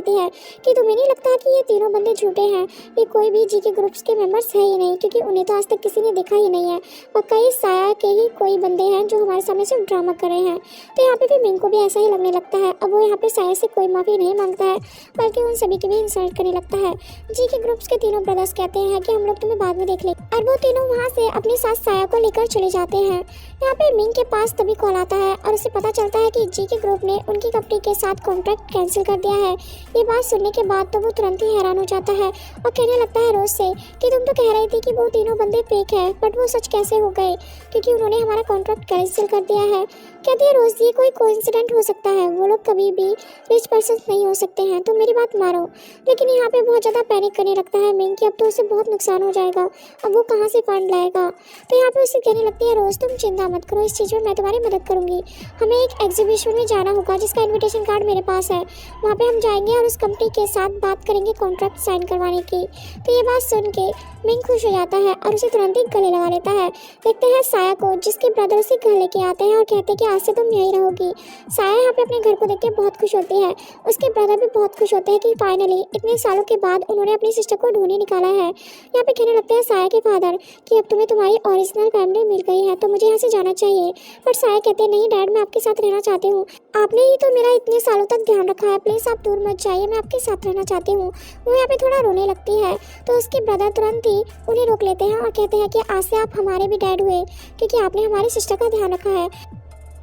कहती है कि तुम्हें नहीं लगता कि ये तीनों बंदे झूठे हैं, ये कोई भी जी के ग्रुप्स के मेंबर्स है ही नहीं, क्योंकि उन्हें तो आज तक किसी ने देखा ही नहीं है। पक्का ये साया के ही कोई बंदे हैं जो हमारे सामने सिर्फ ड्रामा कर रहे हैं। तो यहाँ पे फिर मिंग को भी ऐसा ही लगने लगता है। अब वो यहाँ पे साया से कोई माफ़ी नहीं मांगता है, बल्कि उन सभी की भी इंसल्ट करने लगता है। जी के ग्रुप्स के तीनों ब्रदर्स कहते हैं कि हम लोग तुम्हें बाद में देख लेंगे, और वो तीनों वहाँ से अपनी सास साया को लेकर चले जाते हैं। यहाँ पे मिंग के पास तभी कॉल आता है और उसे पता चलता है कि जी के ग्रुप ने उनकी कंपनी के साथ कॉन्ट्रैक्ट कैंसिल कर दिया है। ये बात सुनने के बाद तो वो तुरंत ही हैरान हो जाता है और कहने लगता है रोज से कि तुम तो कह रही थी कि वो तीनों बंदे फेक है, बट वो सच कैसे हो गए, क्योंकि उन्होंने हमारा कॉन्ट्रैक्ट कैंसिल कर दिया है। कहती है रोज ये कोई कोइंसिडेंट हो सकता है, वो लोग कभी भी रिच पर्सन नहीं हो सकते हैं, तो मेरी बात मारो। लेकिन यहाँ पे बहुत ज़्यादा पैनिक करने लगता है मिंग कि अब तो उसे बहुत नुकसान हो जाएगा, अब वो कहाँ से फंड लाएगा। तो यहाँ पे उसे कहने लगती है रोज तुम चिंता मत करो, इस चीज़ में मैं तुम्हारी मदद करूँगी। हमें एक एग्जीबिशन में जाना होगा जिसका इन्विटेशन कार्ड मेरे पास है, वहाँ पे हम जाएंगे और उस कंपनी के साथ बात करेंगे कॉन्ट्रैक्ट साइन करवाने की। तो ये बात सुन के मिंग खुश हो जाता है और उसे तुरंत ही गले लगा लेता है। देखते हैं साया को, जिसके ब्रदर उसे घर लेके आते हैं और कहते हैं कि आज से तुम यहीं रहोगी। साया यहाँ पे अपने घर को देख के बहुत खुश होती है। उसके ब्रदर भी बहुत खुश होते हैं कि फाइनली इतने सालों के बाद उन्होंने अपनी सिस्टर को ढूंढे निकाला है। यहाँ पे कहने लगते हैं साया के फादर कि अब तुम्हें तुम्हारी ओरिजिनल फैमिली मिल गई है, तो मुझे यहाँ से जाना चाहिए। पर साया कहते हैं नहीं डैड, मैं आपके साथ रहना चाहती हूँ, आपने ही तो मेरा इतने सालों तक ध्यान रखा है, प्लीज़ आप दूर मत जाइए, मैं आपके साथ रहना चाहती हूँ। वो यहाँ पे थोड़ा रोने लगती है, तो उसके ब्रदर तुरंत ही उन्हें रोक लेते हैं और कहते हैं कि आज से आप हमारे भी डैड हुए, क्योंकि आपने हमारी सिस्टर का ध्यान रखा है,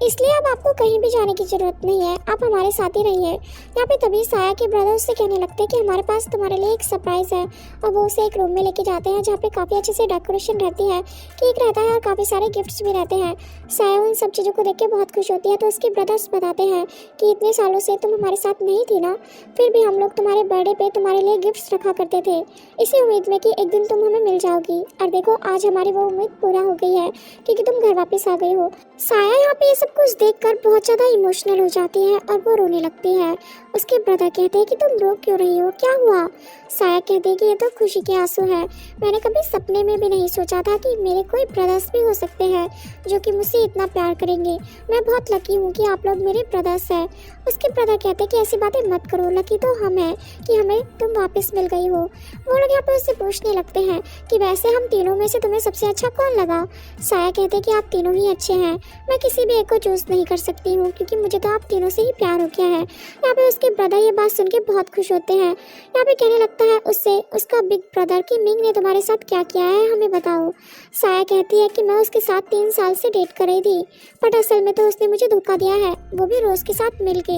इसलिए अब आपको कहीं भी जाने की ज़रूरत नहीं है, आप हमारे साथ ही रहिए। यहाँ पे तभी साया के ब्रदर उससे कहने लगते हैं कि हमारे पास तुम्हारे लिए एक सरप्राइज़ है, और वो उसे एक रूम में लेके जाते हैं जहाँ पे काफ़ी अच्छे से डेकोरेशन रहती है, केक रहता है और काफ़ी सारे गिफ्ट्स भी रहते हैं। साया उन सब चीज़ों को देख के बहुत खुश होती है, तो उसके ब्रदर्स बताते हैं कि इतने सालों से तुम हमारे साथ नहीं थी ना, फिर भी हम लोग तुम्हारे बर्थडे पे तुम्हारे लिए गिफ्ट्स रखा करते थे, इसी उम्मीद में कि एक दिन तुम हमें मिल जाओगी। और देखो आज हमारी वो उम्मीद पूरा हो गई है, क्योंकि तुम घर वापस आ गई हो। साया यहाँ पे ये सब कुछ देखकर बहुत ज़्यादा इमोशनल हो जाती है और वो रोने लगती है। उसके ब्रदर कहते हैं कि तुम रो क्यों रही हो, क्या हुआ। साया कहते हैं कि ये तो खुशी के आंसू है, मैंने कभी सपने में भी नहीं सोचा था कि मेरे कोई ब्रदर्स भी हो सकते हैं जो कि मुझसे इतना प्यार करेंगे, मैं बहुत लकी हूँ कि आप लोग मेरे ब्रदर्स हैं। उसके ब्रदर कहते हैं कि ऐसी बातें मत करो, लकी तो हम हैं कि हमें तुम वापस मिल गई हो। वो लोग यहाँ पर उससे पूछने लगते हैं कि वैसे हम तीनों में से तुम्हें सबसे अच्छा कौन लगा। साया कहते हैं कि आप तीनों ही अच्छे हैं, मैं किसी भी एक को चूज़ नहीं कर सकती हूँ, क्योंकि मुझे तो आप तीनों से ही प्यार हो गया है। यहाँ पे उसके ब्रदर ये बात सुन के बहुत खुश होते हैं। यहाँ पे कहने लगता है उससे उसका बिग ब्रदर कि मिंग ने तुम्हारे साथ क्या किया है, हमें बताओ। साया कहती है कि मैं उसके साथ 3 साल से डेट कर रही थी, बट असल में तो उसने मुझे धोखा दिया है, वो भी रोज़ के साथ मिल के,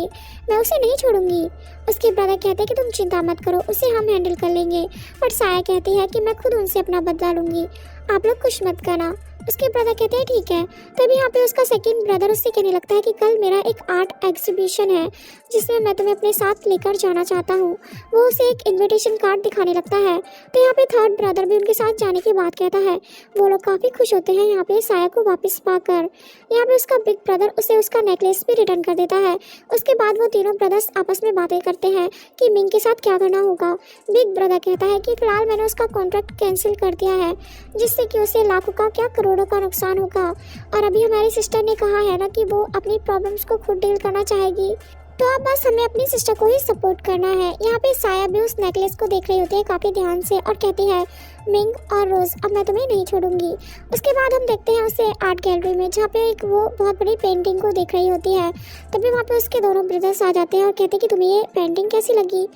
मैं उसे नहीं छोड़ूंगी। उसके ब्रदर कहते हैं कि तुम चिंता मत करो, उसे हम हैंडल कर लेंगे। बट साया कहती है कि मैं खुद उनसे अपना बदला लूँगी, आप लोग कुछ मत करना। उसके ब्रदर कहते हैं ठीक है। तभी यहाँ पे उसका सेकंड ब्रदर उससे कहने लगता है कि कल मेरा एक आर्ट एग्जीबिशन है जिसमें मैं तुम्हें अपने साथ लेकर जाना चाहता हूँ। वो उसे एक इनविटेशन कार्ड दिखाने लगता है। तो यहाँ पे थर्ड ब्रदर भी उनके साथ जाने की बात कहता है। वो लोग काफ़ी खुश होते हैं यहाँ पे साया को वापस पाकर। यहाँ पे उसका बिग ब्रदर उसे उसका नेकलेस भी रिटर्न कर देता है। उसके बाद वो तीनों ब्रदर्स आपस में बातें करते हैं कि मिंग के साथ क्या करना होगा। बिग ब्रदर कहता है कि फिलहाल मैंने उसका कॉन्ट्रैक्ट कैंसिल कर दिया है, जिससे कि उसे लाखों का क्या करोड़ों का नुकसान होगा। और अभी हमारी सिस्टर ने कहा है ना कि वो अपनी प्रॉब्लम्स को खुद डील करना चाहेगी, तो अब बस हमें अपनी सिस्टर को ही सपोर्ट करना है। यहाँ पे साया भी उस नेकलेस को देख रही होती है काफ़ी ध्यान से और कहती है मिंग और रोज़ अब मैं तुम्हें नहीं छोड़ूंगी। उसके बाद हम देखते हैं उसे आर्ट गैलरी में, जहाँ पे एक वो बहुत बड़ी पेंटिंग को देख रही होती है। तभी वहाँ पे उसके दोनों ब्रदर्स आ जाते हैं और कहते हैं कि तुम्हें ये पेंटिंग कैसी लगी।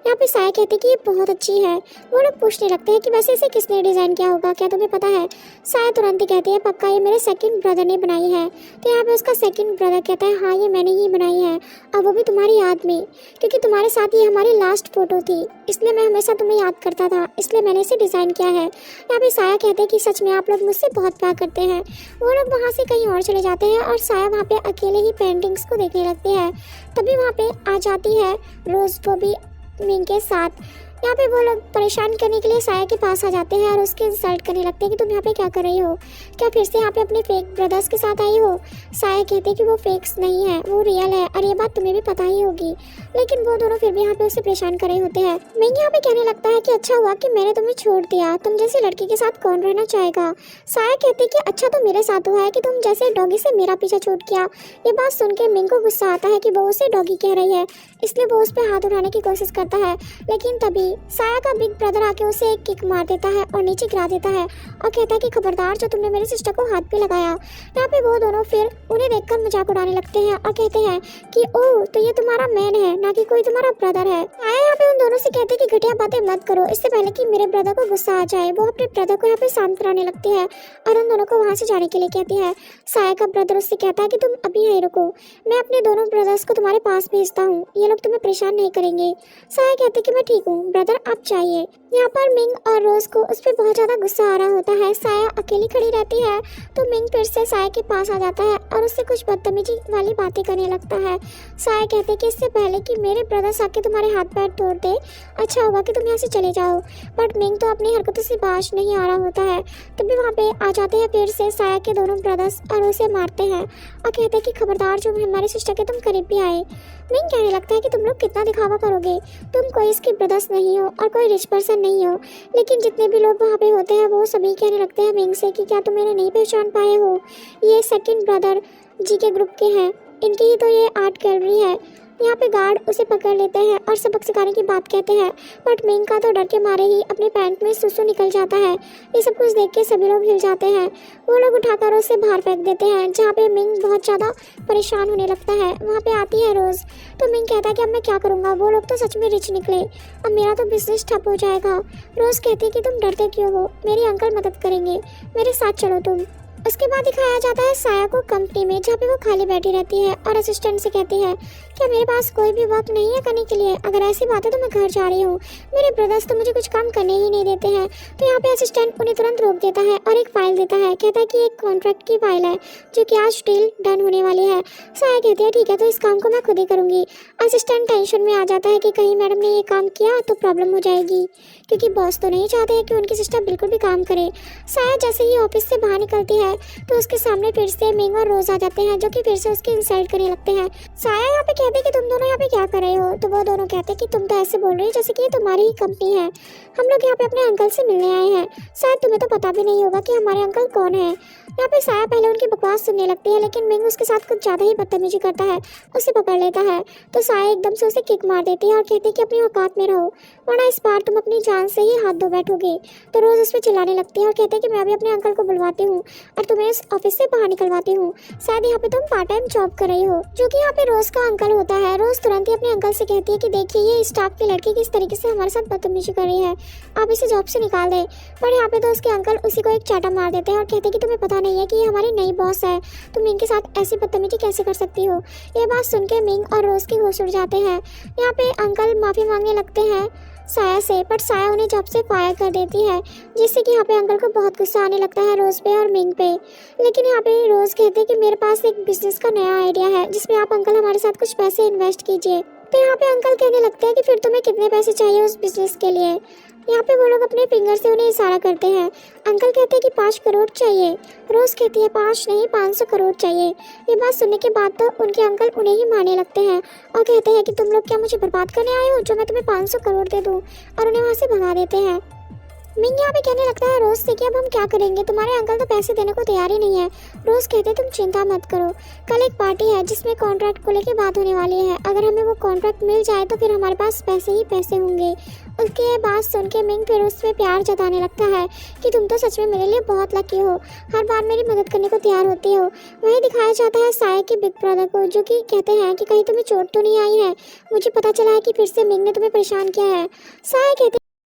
यहाँ पे साया कहते हैं कि ये बहुत अच्छी है। वो लोग पूछने लगते हैं कि वैसे इसे किसने डिज़ाइन किया होगा, क्या तुम्हें पता है। साया तुरंत ही कहती है पक्का ये मेरे सेकंड ब्रदर ने बनाई है। तो यहाँ पे उसका सेकंड ब्रदर कहता है हाँ ये मैंने ही बनाई है, और वो भी तुम्हारी याद में, क्योंकि तुम्हारे साथ ये हमारी लास्ट फ़ोटो थी, इसलिए मैं हमेशा तुम्हें याद करता था, इसलिए मैंने इसे डिज़ाइन किया है। यहाँ पे साया कहते हैं कि सच में आप लोग मुझसे बहुत प्यार करते हैं। वो लोग वहाँ से कहीं और चले जाते हैं और साया वहाँ पे अकेले ही पेंटिंग्स को देखने लगते हैं। तभी वहाँ पे आ जाती है रोज़, वो भी मिंग के साथ। यहाँ पे वो लोग परेशान करने के लिए साया के पास आ जाते हैं और उसके इंसल्ट करने लगते हैं कि तुम यहाँ पे क्या कर रही हो, क्या फिर से यहाँ पे अपने फेक ब्रदर्स के साथ आई हो। साया कहते हैं कि वो फेक्स नहीं है, वो रियल है और ये बात तुम्हें भी पता ही होगी, लेकिन वो दोनों फिर भी यहाँ पे उसे परेशान कर रहे होते हैं। मिंग यहाँ पे कहने लगता है कि अच्छा हुआ कि मैंने तुम्हें छोड़ दिया, तुम जैसी लड़की के साथ कौन रहना चाहेगा। साया कहती कि अच्छा तो मेरे साथ हुआ है कि तुम जैसे डॉगी से मेरा पीछा छूट किया। ये बात सुन के मिंग को गुस्सा आता है कि वो उसे डॉगी कह रही है, इसलिए वो उस पर हाथ उठाने की कोशिश करता है, लेकिन तभी साया का बिग ब्रदर आके उसे एक किक मार देता है और नीचे गिरा देता है और कहता है कि खबरदार जो तुमने मेरी सिस्टर को हाथ पे लगाया। यहाँ पे वो दोनों फिर उन्हें देखकर मजाक उड़ाने लगते हैं और कहते हैं कि ओह तो ये तुम्हारा मैन है ना कि कोई तुम्हारा ब्रदर है। साया यहाँ पे उन दोनों से कहते हैं कि घटिया बातें मत करो, इससे पहले कि मेरे ब्रदर को गुस्सा आ जाए। वो अपने ब्रदर को यहाँ पे शांत कराने लगती है और उन दोनों को वहाँ से जाने के लिए कहती है। साया का ब्रदर उससे कहता है कि तुम अभी यहीं रुको, मैं अपने दोनों ब्रदर्स को तुम्हारे पास भेजता हूँ, ये लोग तुम्हें परेशान नहीं करेंगे। साया कहते कि मैं ठीक हूँ ब्रदर, आप चाहिए। यहाँ पर मिंग और रोज को उस पर बहुत ज़्यादा गुस्सा आ रहा होता है। साया अकेली खड़ी रहती है तो मिंग फिर से साया के पास आ जाता है और उससे कुछ बदतमीजी वाली बातें करने लगता है। साया कहते कि इससे पहले कि मेरे ब्रदर्स आके तुम्हारे हाथ पैर तोड़ दे, अच्छा होगा कि तुम यहाँ से चले जाओ। बट मिंग तो अपनी हरकतों से बाज नहीं आ रहा होता है। तभी वहाँ पे आ जाते हैं फिर से साया के दोनों ब्रदर्स और उसे मारते हैं और कहते हैं कि खबरदार जो हमारे सिस्टर के तुम करीब भी आए। मिंग कहने लगता है कि तुम लोग कितना दिखावा करोगे, तुम कोई इसके ब्रदर्स नहीं हो और कोई रिच पर्सन नहीं हो। लेकिन जितने भी लोग वहाँ पे होते हैं वो सभी कहने लगते हैं मिंग से कि क्या तुम इन्हें नहीं पहचान पाए हो, ये सेकंड ब्रदर जी के ग्रुप के हैं, इनकी ही तो ये आर्ट गैलरी है। यहाँ पे गार्ड उसे पकड़ लेते हैं और सबक सिखाने की बात कहते हैं, बट मिंग का तो डर के मारे ही अपने पैंट में सुसु निकल जाता है। ये सब कुछ देख के सभी लोग हिल जाते हैं। वो लोग उठाकर उसे बाहर फेंक देते हैं, जहाँ पे मिंग बहुत ज़्यादा परेशान होने लगता है। वहाँ पे आती है रोज़, तो मिंग कहता है कि अब मैं क्या करूँगा, वो लोग तो सच में रिच निकले, अब मेरा तो बिजनेस ठप हो जाएगा। रोज़ कहती है कि तुम डरते क्यों हो, मेरी अंकल मदद करेंगे, मेरे साथ चलो तुम। उसके बाद दिखाया जाता है साया को कंपनी में, जहाँ पे वो खाली बैठी रहती है और असिस्टेंट से कहती है क्या मेरे पास कोई भी वक्त नहीं है करने के लिए, अगर ऐसी बात है तो मैं घर जा रही हूँ, मेरे ब्रदर्स तो मुझे कुछ काम करने ही नहीं देते हैं। तो यहाँ पे असिस्टेंट उन्हें तुरंत रोक देता है और एक फाइल देता है, कहता है कि एक कॉन्ट्रैक्ट की फाइल है जो कि आज डील डन होने वाली है। साया कहती है ठीक है तो इस काम को मैं खुद ही करूँगी। असिस्टेंट टेंशन में आ जाता है कि कहीं मैडम ने ये काम किया तो प्रॉब्लम हो जाएगी, क्योंकि बॉस तो नहीं चाहते हैं कि उनकी सिस्टर बिल्कुल भी काम करे। साया जैसे ही ऑफिस से बाहर निकलती है तो उसके सामने फिर से मिंग और रोज आ जाते हैं, जो कि फिर से उसकी इंसल्ट करने लगते हैं। साया यहाँ पे कहते हैं कि तुम दोनों यहाँ पे क्या कर रहे हो, तो वो दोनों कहते हैं कि तुम तो ऐसे बोल रही हो जैसे कि ये तुम्हारी ही कंपनी है, हम लोग यहाँ पे अपने अंकल से मिलने आए हैं, शायद तुम्हें तो पता भी नहीं होगा कि हमारे अंकल कौन है। यहाँ पे साया पहले उनकी बकवास सुनने लगती है, लेकिन मिंग उसके साथ कुछ ज़्यादा ही बदतमीजी करता है, उसे पकड़ लेता है। तो साया एकदम से उसे किक मार देती है और कहती है कि अपनी औकात में रहो, वरना इस बार तुम अपनी जान से ही हाथ धो बैठोगे। तो रोज उस पर चिल्लाने लगती है और कहते हैं कि मैं अभी अपने अंकल को बुलवाती हूँ और तुम्हें इस ऑफिस से बाहर निकलवाती हूँ, शायद यहाँ पे तुम पार्ट टाइम जॉब कर रही हो, जो कि यहाँ पे रोज का अंकल होता है। रोज तुरंत ही अपने अंकल से कहती है कि देखिए ये स्टाफ की लड़की किस तरीके से हमारे साथ बदतमीजी कर रही है, आप इसे जॉब से निकाल दें। पर यहाँ पे तो उसके अंकल उसी को एक चाटा मार देते हैं और कहते हैं कि तुम्हें पता नहीं है कि ये हमारी नई बॉस है, तुम इनके साथ ऐसी बदतमीजी कैसे कर सकती हो। ये बात सुन के मिंग और रोज के होश उड़ जाते हैं। यहाँ पे अंकल माफ़ी मांगने लगते हैं साया से, बट साया उन्हें जॉब से फायर कर देती है, जिससे कि यहाँ पे अंकल को बहुत गुस्सा आने लगता है रोज पे और मिंग पे। लेकिन यहाँ पे रोज कहते हैं कि मेरे पास एक बिजनेस का नया आइडिया है जिसमें आप अंकल हमारे साथ कुछ पैसे इन्वेस्ट कीजिए। तो यहाँ पे अंकल कहने लगते हैं कि फिर तुम्हें कितने पैसे चाहिए उस बिजनेस के लिए। यहाँ पे वो लोग अपने फिंगर से उन्हें इशारा करते हैं। अंकल कहते हैं कि 5 करोड़ चाहिए। रोज कहती है 5 नहीं 500 करोड़ चाहिए। ये बात सुनने के बाद तो उनके अंकल उन्हें ही मारने लगते हैं और कहते हैं कि तुम लोग क्या मुझे बर्बाद करने आए हो जो मैं तुम्हें 500 करोड़ दे दूँ, और उन्हें वहाँ से भगा देते हैं। मिंग यहाँ पे कहने लगता है रोज से कि अब हम क्या करेंगे, तुम्हारे अंकल तो पैसे देने को तैयार ही नहीं है। रोज कहते तुम चिंता मत करो, कल एक पार्टी है जिसमें कॉन्ट्रैक्ट को लेके बात होने वाली है, अगर हमें वो कॉन्ट्रैक्ट मिल जाए तो फिर हमारे पास पैसे ही पैसे होंगे। उसके बात सुन के मिंग फिर उसमें प्यार जताने लगता है कि तुम तो सच में मेरे लिए बहुत लकी हो, हर बार मेरी मदद करने को तैयार होती हो। वहीं दिखाया जाता है साया के बिग ब्रदर को, जो कि कहते हैं कि कहीं तुम्हें चोट तो नहीं आई है, मुझे पता चला है कि फिर से मिंग ने तुम्हें परेशान किया है। साया कहते